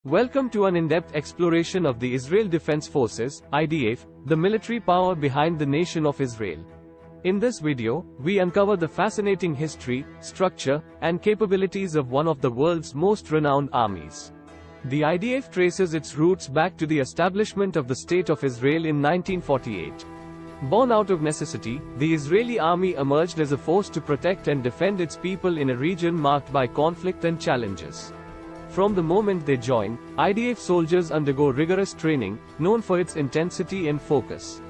Welcome to an in-depth exploration of the Israel Defense Forces, IDF, the military power behind the nation of Israel. In this video, we uncover the fascinating history, structure, and capabilities of one of the world's most renowned armies. The IDF traces its roots back to the establishment of the State of Israel in 1948. Born out of necessity, the Israeli army emerged as a force to protect and defend its people in a region marked by conflict and challenges. From the moment they join, IDF soldiers undergo rigorous training, known for its intensity and focus.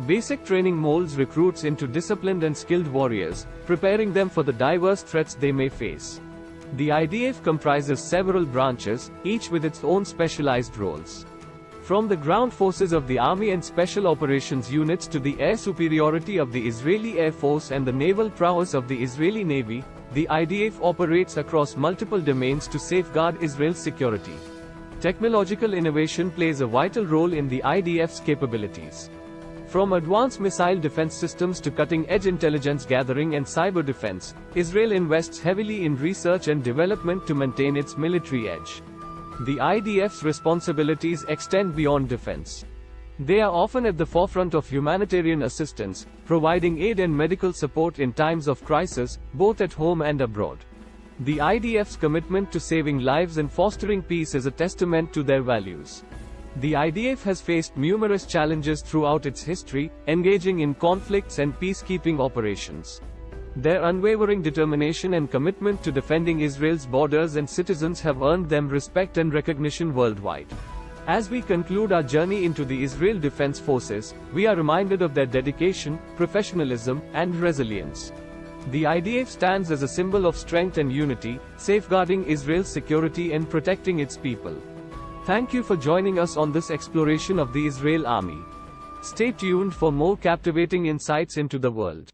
Basic training molds recruits into disciplined and skilled warriors, preparing them for the diverse threats they may face. The IDF comprises several branches, each with its own specialized roles. From the ground forces of the Army and Special Operations units to the air superiority of the Israeli Air Force and the naval prowess of the Israeli Navy, the IDF operates across multiple domains to safeguard Israel's security. Technological innovation plays a vital role in the IDF's capabilities. From advanced missile defense systems to cutting-edge intelligence gathering and cyber defense, Israel invests heavily in research and development to maintain its military edge. The IDF's responsibilities extend beyond defense. They are often at the forefront of humanitarian assistance, providing aid and medical support in times of crisis, both at home and abroad. The IDF's commitment to saving lives and fostering peace is a testament to their values. The IDF has faced numerous challenges throughout its history, engaging in conflicts and peacekeeping operations. Their unwavering determination and commitment to defending Israel's borders and citizens have earned them respect and recognition worldwide. As we conclude our journey into the Israel Defense Forces, we are reminded of their dedication, professionalism, and resilience. The IDF stands as a symbol of strength and unity, safeguarding Israel's security and protecting its people. Thank you for joining us on this exploration of the Israel Army. Stay tuned for more captivating insights into the world.